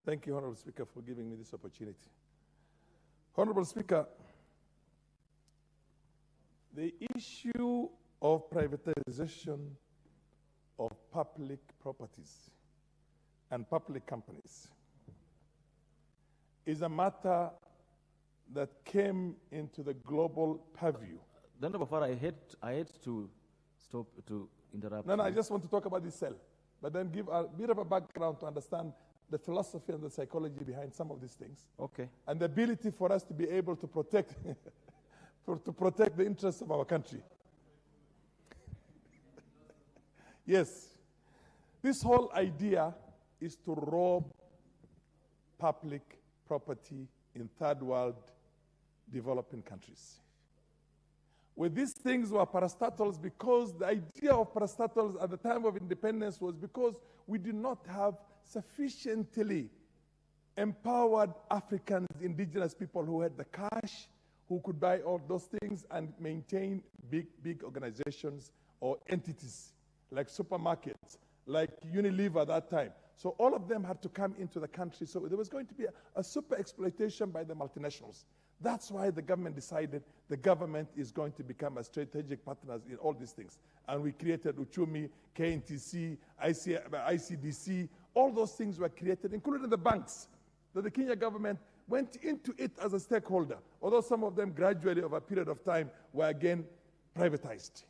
Thank you, Honorable Speaker, for giving me this opportunity. Honorable Speaker, the issue of privatization of public properties and public companies is a matter that came into the global purview. Honorable Farah, I hate to stop to interrupt. No, I just want to talk about this cell, but then give a bit of a background to understand the philosophy and the psychology behind some of these things. Okay. And the ability for us to be able to protect, to protect the interests of our country. Yes, this whole idea is to rob public property in third world developing countries. Well, these things were parastatals because the idea of parastatals at the time of independence was because we did not have sufficiently empowered Africans, indigenous people who had the cash, who could buy all those things and maintain big organizations or entities like supermarkets, like Unilever at that time. So all of them had to come into the country. So there was going to be a super exploitation by the multinationals. That's why the government decided the government is going to become a strategic partner in all these things. And we created Uchumi, KNTC, ICDC, all those things were created, including the banks, that the Kenya government went into it as a stakeholder, although some of them gradually over a period of time were again privatized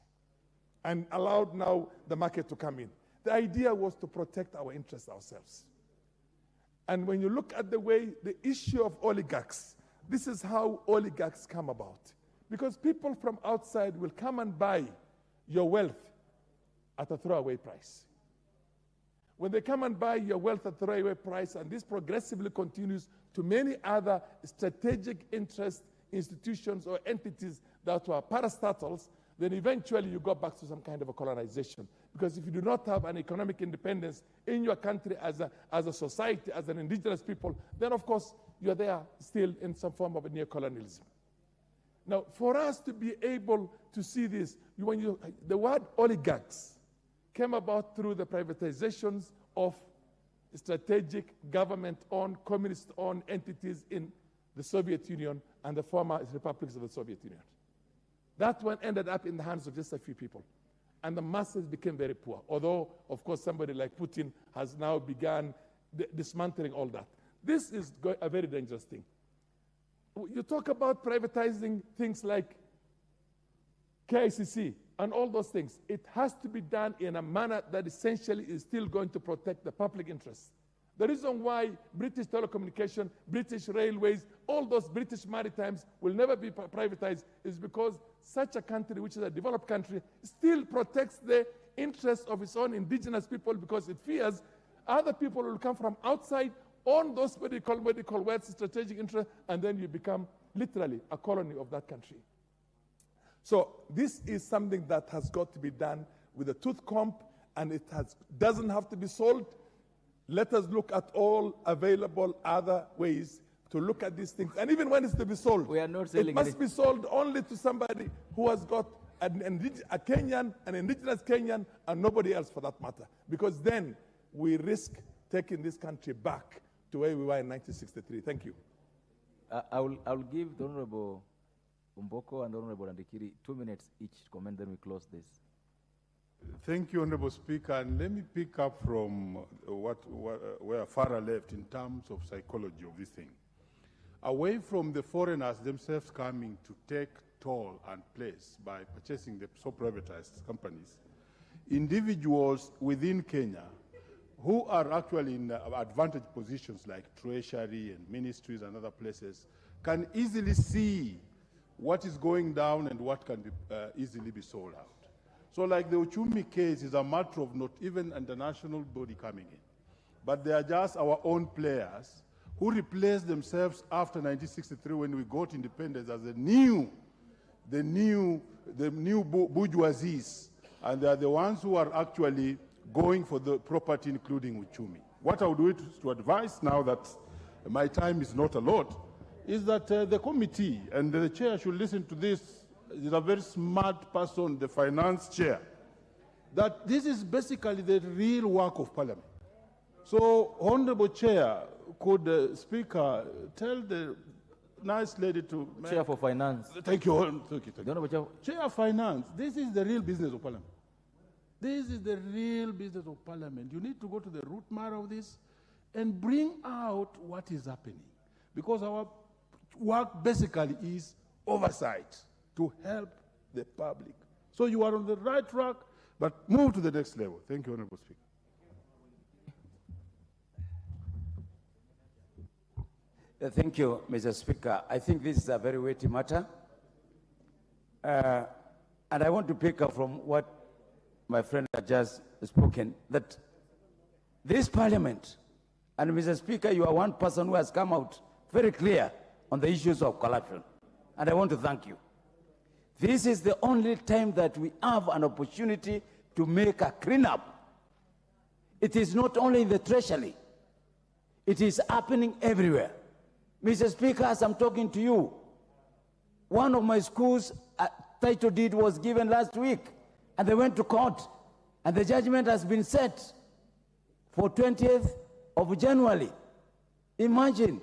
and allowed now the market to come in. The idea was to protect our interests ourselves. And when you look at the way the issue of oligarchs, this is how oligarchs come about. Because people from outside will come and buy your wealth at a throwaway price. When they come and buy your wealth at a throwaway price, and this progressively continues to many other strategic interest institutions or entities that were parastatals, then eventually you go back to some kind of a colonization. Because if you do not have an economic independence in your country as a society, as an indigenous people, then of course you're there still in some form of a neocolonialism. Now, for us to be able to see this, the word oligarchs came about through the privatizations of strategic government-owned, communist-owned entities in the Soviet Union and the former republics of the Soviet Union. That one ended up in the hands of just a few people. And the masses became very poor. Although, of course, somebody like Putin has now begun dismantling all that. This is a very dangerous thing. You talk about privatizing things like KICC and all those things. It has to be done in a manner that essentially is still going to protect the public interest. The reason why British telecommunication, British railways, all those British maritimes will never be privatized is because such a country, which is a developed country, still protects the interests of its own indigenous people because it fears other people will come from outside on those what they call words, strategic interests, and then you become literally a colony of that country. So this is something that has got to be done with a tooth comb, and it doesn't have to be sold. Let us look at all available other ways to look at these things. And even when it's to be sold, we are not selling it must be sold only to somebody who has got a Kenyan, an indigenous Kenyan, and nobody else for that matter. Because then we risk taking this country back to where we were in 1963. Thank you. I will give the Honorable Umboko and the Honorable Andikiri 2 minutes each to comment, then we close this. Thank you, Honorable Speaker. And let me pick up from where Farah left in terms of psychology of this thing. Away from the foreigners themselves coming to take toll and place by purchasing the so privatized companies, individuals within Kenya who are actually in advantage positions like treasury and ministries and other places can easily see what is going down and what can be, easily be sold out. So like the Uchumi case is a matter of not even international body coming in, but they are just our own players who replaced themselves after 1963 when we got independence as the new bourgeoisies, and they are the ones who are actually going for the property, including Uchumi. What I would do to advise now that my time is not a lot, is that the committee and the chair should listen to this. Is a very smart person, the finance chair, that this is basically the real work of Parliament. So, Honorable Chair, could the Speaker tell the nice lady to... Chair for Finance. Thank you. Thank you. The Honorable Chair. Chair of Finance, this is the real business of Parliament. This is the real business of Parliament. You need to go to the root matter of this and bring out what is happening. Because our work basically is oversight to help the public. So you are on the right track, but move to the next level. Thank you, Honorable Speaker. Thank you, Mr. Speaker. I think this is a very weighty matter. And I want to pick up from what my friend has just spoken, that this Parliament, and Mr. Speaker, you are one person who has come out very clear on the issues of corruption, and I want to thank you. This is the only time that we have an opportunity to make a cleanup. It is not only in the Treasury, it is happening everywhere. Mr. Speaker, as I'm talking to you, one of my schools' title deed was given last week, and they went to court, and the judgment has been set for 20th of January. Imagine,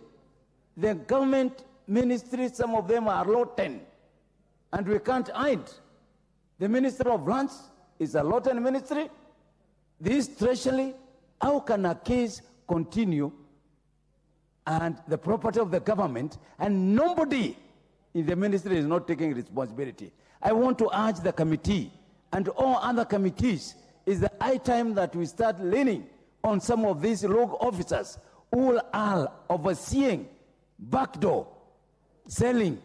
the government ministries, some of them are rotten, and we can't hide. The Minister of Lands is a rotten ministry. This Treasury, how can a case continue and the property of the government, and nobody in the ministry is not taking responsibility? I want to urge the committee and all other committees, is the high time that we start leaning on some of these rogue officers who are overseeing backdoor selling